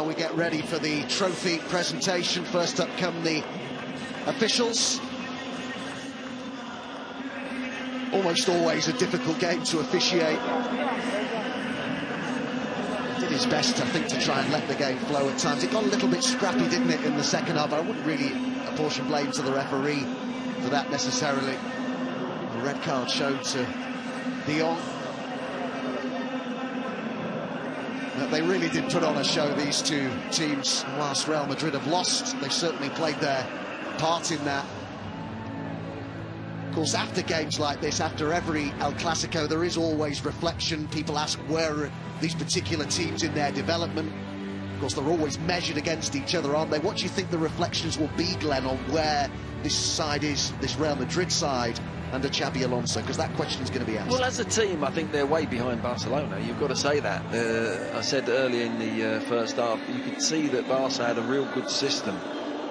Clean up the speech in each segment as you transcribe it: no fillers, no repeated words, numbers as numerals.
now we get ready for the trophy presentation. First up come the officials. Almost always a difficult game to officiate. Did his best, I think, to try and let the game flow at times. It got a little bit scrappy, didn't it, in the second half? I wouldn't really apportion blame to the referee for that necessarily. A red card shown to De Jong. But they really did put on a show, these two teams. Whilst Real Madrid have lost, they certainly played their part in that. Of course, after games like this, after every El Clasico, there is always reflection. People ask, where are these particular teams in their development? Of course, they're always measured against each other, aren't they? What do you think the reflections will be, Glenn, on where this side is, this Real Madrid side, under Xabi Alonso? Because that question is going to be asked. Well, as a team, I think they're way behind Barcelona. You've got to say that. I said earlier in the first half, you could see that Barca had a real good system.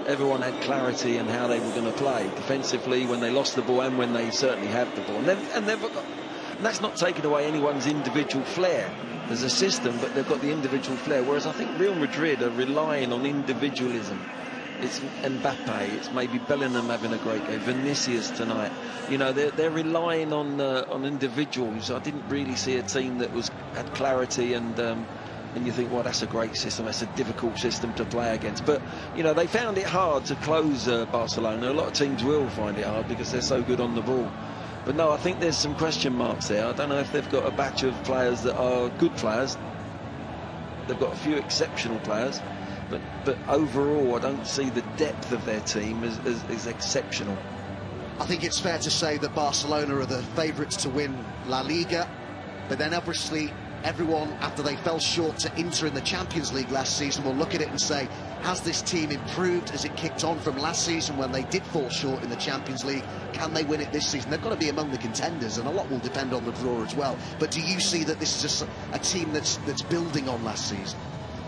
Everyone had clarity in how they were going to play defensively when they lost the ball and when they certainly had the ball. And that's not taking away anyone's individual flair. There's a system, but they've got the individual flair. Whereas I think Real Madrid are relying on individualism. It's Mbappe, it's maybe Bellingham having a great game, Vinicius tonight. You know, they're relying on individuals. I didn't really see a team that had clarity and you think, well, that's a great system, that's a difficult system to play against. But, you know, they found it hard to close Barcelona. A lot of teams will find it hard because they're so good on the ball. But no, I think there's some question marks there. I don't know if they've got a batch of players that are good players. They've got a few exceptional players. But overall, I don't see the depth of their team as exceptional. I think it's fair to say that Barcelona are the favourites to win La Liga. But then obviously everyone, after they fell short to Inter in the Champions League last season, will look at it and say, has this team improved? Has it kicked on from last season when they did fall short in the Champions League? Can they win it this season? They've got to be among the contenders, and a lot will depend on the draw as well. But do you see that this is just a team that's building on last season?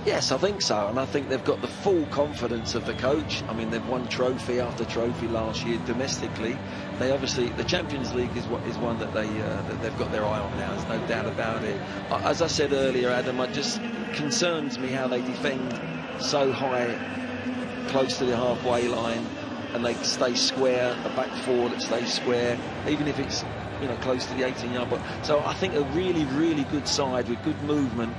Yes, I think so, and I think they've got the full confidence of the coach. I mean, they've won trophy after trophy last year domestically. They obviously, the Champions League is one that they've got their eye on now. There's no doubt about it. As I said earlier, Adam, it just concerns me how they defend so high, close to the halfway line, and they stay square. The back four that stays square, even if it's close to the 18-yard box. So I think a really, really good side with good movement.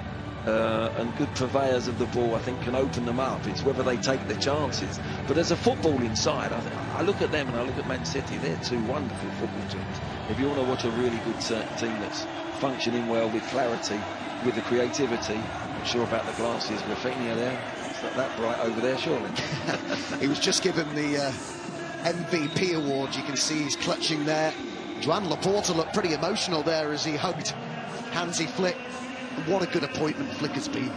And good purveyors of the ball, I think, can open them up. It's whether they take the chances. But as a footballing side, I look at them and I look at Man City. They're two wonderful football teams. If you want to watch a really good team that's functioning well with clarity, with the creativity, I'm not sure about the glasses. Raphinha there, it's not that bright over there, surely. He was just given the MVP award. You can see he's clutching there. Joan Laporta looked pretty emotional there as he hugged Hansi Flick. What a good appointment Flick has been.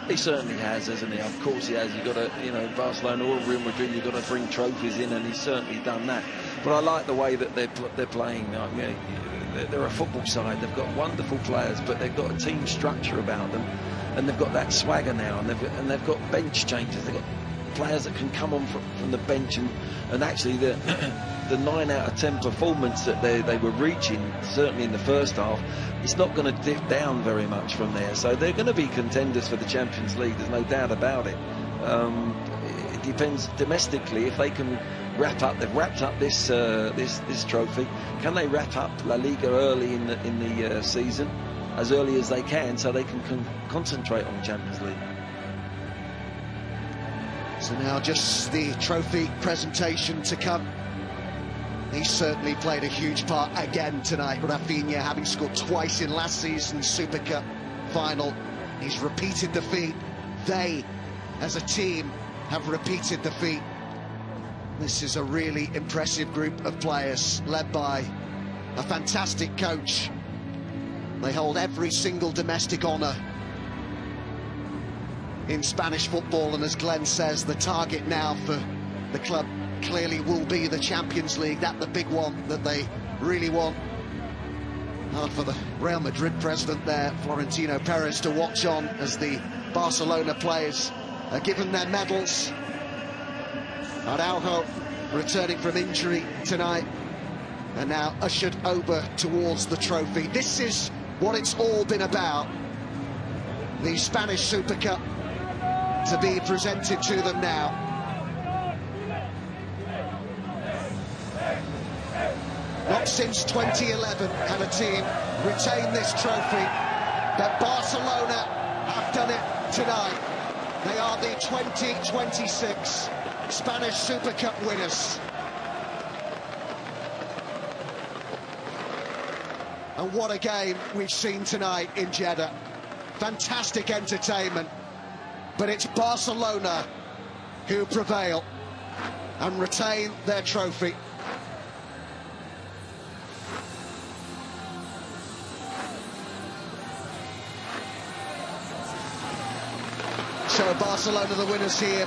He certainly has, hasn't he? Of course he has. You've got to, Barcelona or Real Madrid, you've got to bring trophies in, and he's certainly done that. But I like the way that they're playing. They're a football side. They've got wonderful players, but they've got a team structure about them, and they've got that swagger now, and they've got bench changes. They've got players that can come on from the bench, and actually the 9 out of 10 performance that they were reaching, certainly in the first half, it's not going to dip down very much from there. So they're going to be contenders for the Champions League, there's no doubt about it. It depends domestically if they can wrap up. They've wrapped up this trophy. Can they wrap up La Liga early in the season, as early as they can, so they can concentrate on the Champions League? So now just the trophy presentation to come. He certainly played a huge part again tonight. Raphinha, having scored twice in last season's Super Cup final, he's repeated the feat. They, as a team, have repeated the feat. This is a really impressive group of players, led by a fantastic coach. They hold every single domestic honour in Spanish football, and as Glenn says, the target now for the club clearly will be the Champions League. That's the big one that they really want. Hard for the Real Madrid president there, Florentino Perez, to watch on as the Barcelona players are given their medals. Araujo returning from injury tonight and now ushered over towards the trophy. This is what it's all been about. The Spanish Super Cup, to be presented to them now. Not since 2011 had a team retain this trophy, but Barcelona have done it tonight. They are the 2026 Spanish Super Cup winners. And what a game we've seen tonight in Jeddah. Fantastic entertainment, but it's Barcelona who prevail and retain their trophy. So Barcelona the winners here